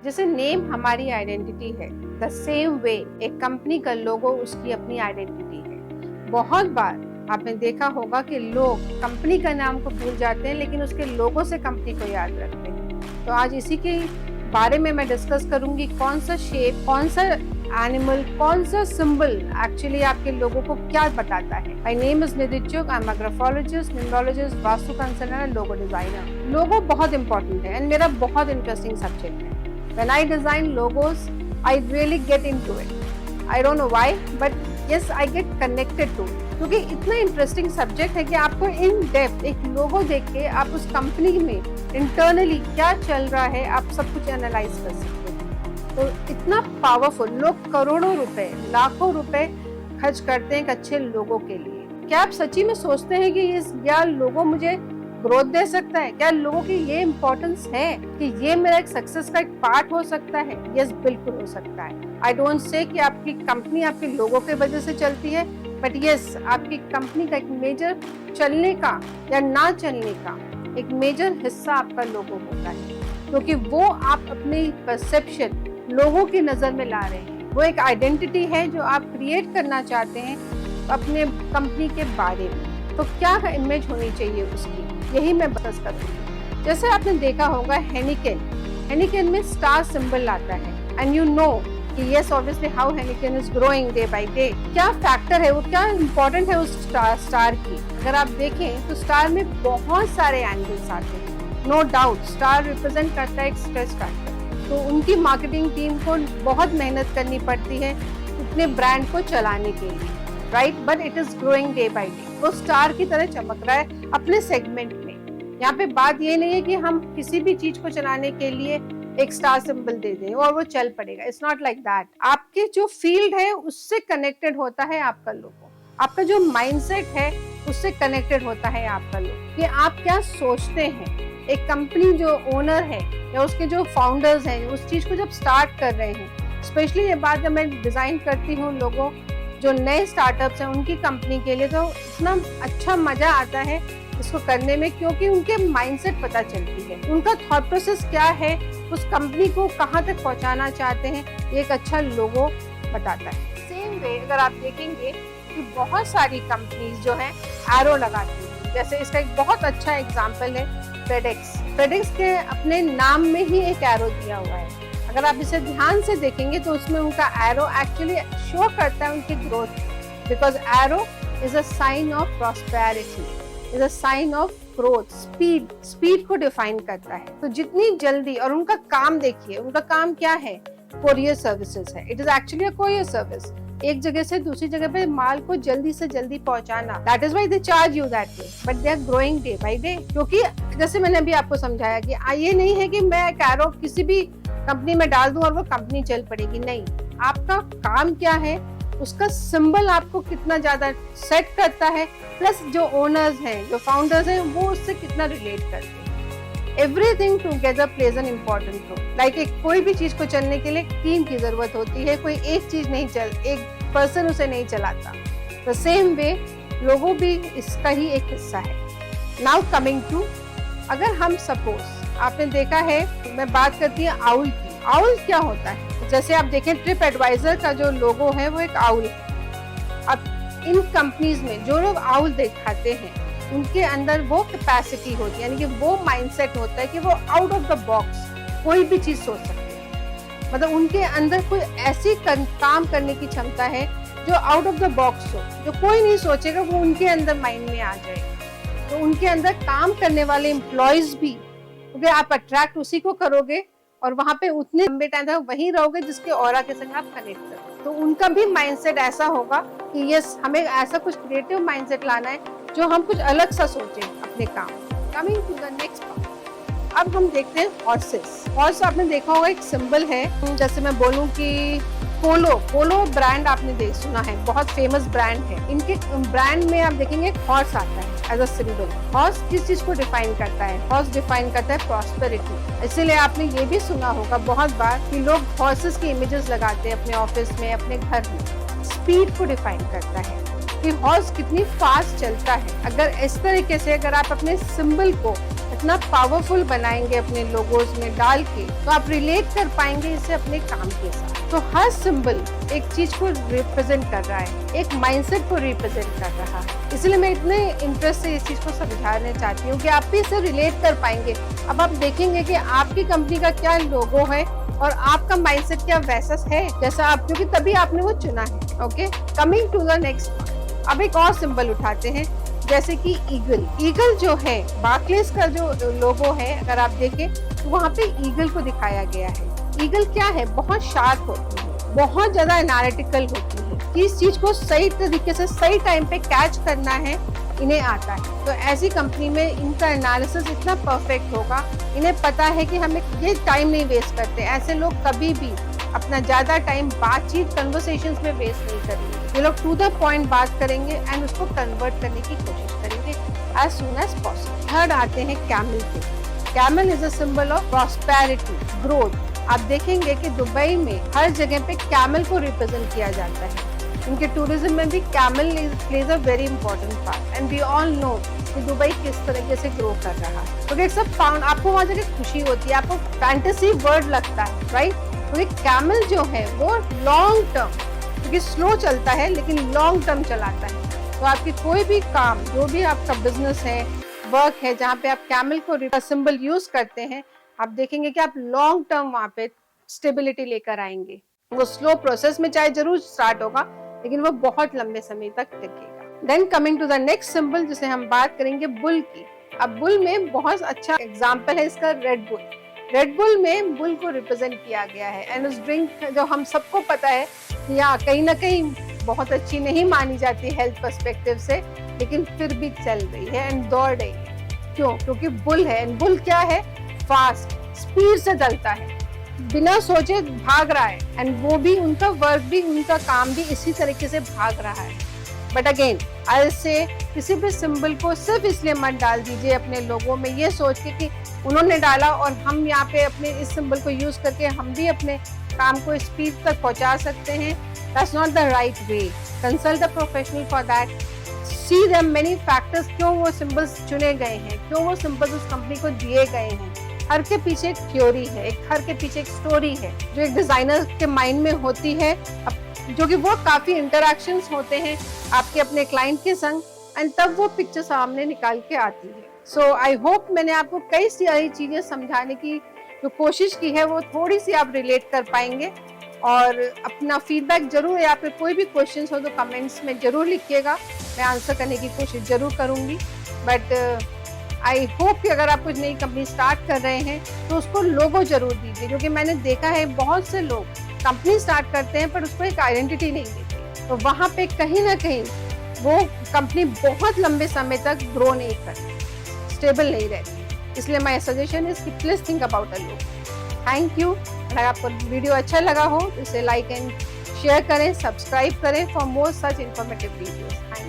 जैसे नेम हमारी आइडेंटिटी है, द सेम वे एक कंपनी का लोगो उसकी अपनी आइडेंटिटी है। बहुत बार आपने देखा होगा कि लोग कंपनी का नाम को भूल जाते हैं लेकिन उसके लोगो से कंपनी को याद रखते हैं। तो आज इसी के बारे में मैं डिस्कस करूंगी, कौन सा शेप, कौन सा एनिमल, कौन सा सिंबल एक्चुअली आपके लोगों को क्या बताता है। My name is Nidhi Chugh, I am a graphologist, numerologist, vastu consultant, logo designer. Logo बहुत इंपॉर्टेंट है एंड मेरा बहुत इंटरेस्टिंग सब्जेक्ट है। When I design logos, I really get into it. I don't know why, but yes, I get connected to it. क्योंकि इतना interesting subject है कि आपको इन डेप्थ एक लोगो देख के आप उस कंपनी में इंटरनली क्या चल रहा है आप सब कुछ एनालाइज कर सकते हैं। तो इतना पावरफुल, लोग करोड़ों रुपए, लाखों रुपए खर्च करते हैं एक अच्छे लोगो के लिए। क्या आप सच्ची में सोचते हैं कि यह लोगो मुझे ग्रोथ दे सकता है? क्या लोगों की ये इम्पोर्टेंस है कि ये मेरा एक सक्सेस का एक पार्ट हो सकता है? यस, बिल्कुल हो सकता है। आई डोंट से कि आपकी कंपनी आपके लोगों के वजह से चलती है, बट यस, आपकी कंपनी का एक मेजर चलने का या ना चलने का एक मेजर हिस्सा आपका लोगो होता है, क्योंकि वो आप अपनी परसेप्शन लोगों की नजर में ला रहे हैं। वो एक आइडेंटिटी है जो आप क्रिएट करना चाहते हैं अपने कंपनी के बारे में। तो क्या इमेज होनी चाहिए उसकी, यही मैं डिस्कस करूंगी। जैसे आपने देखा होगा हेनिकेन में स्टार सिंबल आता है एंड यू नो कि yes obviously how Heineken is growing day by day. क्या फैक्टर है वो, क्या इम्पोर्टेंट है उस स्टार की? अगर आप देखें तो स्टार में बहुत सारे एंगल्स आते हैं। नो डाउट स्टार रिप्रेजेंट करता है एक स्ट्रेस फैक्टर। तो उनकी मार्केटिंग टीम को बहुत मेहनत करनी पड़ती है अपने ब्रांड को चलाने के लिए, right? But it is growing day by day. वो स्टार की तरह चमक रहा है अपने सेगमेंट में। यहाँ पे बात ये नहीं है कि हम किसी भी चीज को चलाने के लिए एक स्टार सिंबल दे दें और वो चल पड़ेगा। It's not like that. आपके जो फील्ड है उससे कनेक्टेड होता है आपका लोगो। आपका जो माइंडसेट है उससे कनेक्टेड होता है आपका लोगो, कि आप क्या सोचते हैं। एक कंपनी जो ओनर है या उसके जो फाउंडर्स हैं उस चीज को जब स्टार्ट कर रहे हैं, स्पेशली ये बात जब मैं डिजाइन करती हूँ लोगो जो नए स्टार्टअप्स हैं उनकी कंपनी के लिए, तो इतना अच्छा मजा आता है इसको करने में, क्योंकि उनके माइंडसेट पता चलती है, उनका थॉट प्रोसेस क्या है, उस कंपनी को कहाँ तक पहुँचाना चाहते हैं, ये एक अच्छा लोगो बताता है। सेम वे अगर आप देखेंगे कि बहुत सारी कंपनीज जो है एरो लगाती हैं। जैसे इसका एक बहुत अच्छा एग्जाम्पल है फेडेक्स के अपने नाम में ही एक एरो दिया हुआ है। अगर आप इसे ध्यान से देखेंगे तो उसमें उनका एरो एक्चुअली शो करता है उनकी growth, because arrow is a sign of prosperity, is a sign of growth. Speed को डिफाइन करता है। तो जितनी जल्दी, और उनका काम देखिए, उनका काम क्या है? कोरियर सर्विसेज है। It is actually a courier service, एक जगह से दूसरी जगह पे माल को जल्दी से जल्दी पहुंचाना। That is why they charge you that way, but they are growing day by day. क्योंकि जैसे मैंने अभी आपको समझाया कि ये नहीं है कि मैं एक एरो किसी भी कंपनी में डाल दूं और वो कंपनी चल पड़ेगी। नहीं, आपका काम क्या है, उसका सिंबल आपको कितना ज्यादा सेट करता है, प्लस जो ओनर्स हैं, जो फाउंडर्स हैं, वो उससे कितना रिलेट करते हैं। Everything together plays an important role. Like कोई भी चीज को चलने के लिए टीम की जरूरत होती है। कोई एक चीज नहीं एक पर्सन उसे नहीं चलाता। द सेम वे लोगो भी इसका ही एक हिस्सा है। नाउ कमिंग टू, अगर हम सपोज, आपने देखा है, मैं बात करती हूँ आउल की। आउल क्या होता है? जैसे आप देखें ट्रिप एडवाइजर का जो लोगो है वो एक आउल है। अब इन कंपनीज में जो लोग आउल दिखाते हैं उनके अंदर वो कैपेसिटी होती है, यानी कि वो माइंडसेट होता है कि वो आउट ऑफ द बॉक्स कोई भी चीज सोच सकते हैं। मतलब उनके अंदर कोई ऐसी काम करने की क्षमता है जो आउट ऑफ द बॉक्स हो, जो कोई नहीं सोचेगा, वो उनके अंदर माइंड में आ जाएगा। तो उनके अंदर काम करने वाले एम्प्लॉयज भी, क्योंकि आप अट्रैक्ट उसी को करोगे और वहां पे उतने लंबे टाइम तक वहीं रहोगे जिसके ऑरा के संग आप कनेक्ट करोगे। तो उनका भी माइंडसेट ऐसा होगा कि यस, हमें ऐसा कुछ क्रिएटिव माइंडसेट लाना है जो हम कुछ अलग सा सोचें अपने काम। Coming to the next part, अब हम देखते हैं हॉर्सेस। हॉर्स आपने देखा होगा एक सिंबल है। जैसे मैं बोलूं कि पोलो ब्रांड आपने सुना है, बहुत फेमस ब्रांड है। इनके ब्रांड में आप देखेंगे हॉर्स आता है एज अ सिंबल। हॉर्स किस चीज को डिफाइन करता है? हॉर्स डिफाइन करता है प्रॉस्पेरिटी। इसीलिए आपने ये भी सुना होगा बहुत बार कि लोग हॉर्सेस की इमेजेस लगाते हैं अपने ऑफिस में, अपने घर में। स्पीड को डिफाइन करता है कि हॉर्स कितनी फास्ट चलता है। अगर इस तरीके से अगर आप अपने सिंबल को इतना पावरफुल बनाएंगे अपने लोगोज में डाल के, तो आप रिलेट कर पाएंगे इसे अपने काम के साथ। तो हर सिंबल एक चीज को रिप्रेजेंट कर रहा है, एक माइंडसेट को रिप्रेजेंट कर रहा है। इसलिए मैं इतने इंटरेस्ट से इस चीज को समझाना चाहती हूँ कि आप भी इसे रिलेट कर पाएंगे। अब आप देखेंगे कि आपकी कंपनी का क्या लोगो है और आपका माइंडसेट क्या वैसा है जैसा आप, क्योंकि तभी आपने वो चुना है। Okay, coming to the next. अब एक और सिंबल उठाते हैं, जैसे कि ईगल। ईगल जो है, बार्कलेज का जो लोगो है, अगर आप देखें तो वहाँ पे ईगल को दिखाया गया है। ईगल क्या है, बहुत शार्प होती है, बहुत ज्यादा एनालिटिकल होती है कि इस चीज को सही तरीके से सही टाइम पे कैच करना है, इन्हें आता है। तो ऐसी कंपनी में इनका एनालिसिस इतना परफेक्ट होगा, इन्हें पता है कि हमें ये टाइम नहीं वेस्ट करते। ऐसे लोग कभी भी अपना ज्यादा टाइम बातचीत कन्वर्सेशंस में वेस्ट नहीं करेंगे। ये लोग टू द पॉइंट बात करेंगे एंड उसको कन्वर्ट करने की कोशिश करेंगे as soon as possible. Third आते हैं कैमल पे। Camel is a symbol of prosperity, growth. आप देखेंगे कि दुबई में हर जगह पे कैमल को रिप्रेजेंट किया जाता है। इनके टूरिज्म में भी camel plays a very important part and we all know कि दुबई किस तरीके से ग्रो कर रहा है। क्योंकि सब फाउंड, आपको वहाँ जाके खुशी होती है, आपको फैंटेसी वर्ड लगता है, राइट? क्योंकि कैमल जो है वो लॉन्ग टर्म, क्योंकि स्लो चलता है लेकिन लॉन्ग टर्म चलाता है। तो आपकी कोई भी काम, जो भी आपका बिजनेस है, वर्क है, जहाँ पे आप कैमल को सिंबल यूज करते हैं, आप देखेंगे कि आप लॉन्ग टर्म वहाँ पे स्टेबिलिटी लेकर आएंगे। वो स्लो प्रोसेस में चाहे जरूर स्टार्ट होगा, लेकिन वो बहुत लंबे समय तक टिकेगा। Then coming to the next symbol, जिसे हम बात करेंगे बुल की। अब बुल में बहुत अच्छा एग्जाम्पल है इसका रेड बुल। रेड बुल में बुल को रिप्रेजेंट किया गया है एंड उस ड्रिंक जो हम सबको पता है या कहीं ना कहीं बहुत अच्छी नहीं मानी जाती हेल्थ पर्सपेक्टिव से, लेकिन फिर भी चल रही है एंड दौड़ रही है। क्यों? क्योंकि बुल है। एंड बुल क्या है? फास्ट, स्पीड से चलता है, बिना सोचे भाग रहा है। एंड वो भी, उनका वर्क भी, उनका काम भी इसी तरीके से भाग रहा है। बट अगेन आई से, किसी भी सिंबल को सिर्फ इसलिए मत डाल दीजिए अपने लोगों में ये सोच के कि उन्होंने डाला और हम यहाँ पे अपने इस सिंबल को यूज करके हम भी अपने काम को स्पीड तक पहुंचा सकते हैं। That's not the right way. Consult a professional for that. See them many factors, क्यों वो सिंबल्स चुने गए हैं, क्यों वो सिंबल्स उस कंपनी को दिए गए हैं। हर के पीछे एक थ्योरी है, हर के पीछे एक स्टोरी है जो एक डिजाइनर के माइंड में होती है, जो कि वो काफी इंटरैक्शंस होते हैं आपके अपने क्लाइंट के संग, एंड तब वो पिक्चर सामने निकाल के आती है। सो आई होप मैंने आपको कई सारी चीजें समझाने की जो कोशिश की है वो थोड़ी सी आप रिलेट कर पाएंगे। और अपना फीडबैक जरूर, या फिर कोई भी क्वेश्चन हो तो कमेंट्स में जरूर लिखिएगा, मैं आंसर करने की कोशिश जरूर करूंगी। बट आई होप कि अगर आप कुछ नई कंपनी स्टार्ट कर रहे हैं तो उसको लोगो जरूर दीजिए, क्योंकि मैंने देखा है बहुत से लोग कंपनी स्टार्ट करते हैं पर उसको एक आइडेंटिटी नहीं देते, तो वहाँ पे कहीं ना कहीं वो कंपनी बहुत लंबे समय तक ग्रो नहीं करती, स्टेबल नहीं रहती। इसलिए माय सजेशन इज कि please think about a logo. Thank you. अगर आपको वीडियो अच्छा लगा हो तो इसे लाइक एंड शेयर करें, सब्सक्राइब करें for more such informative videos. Thank you.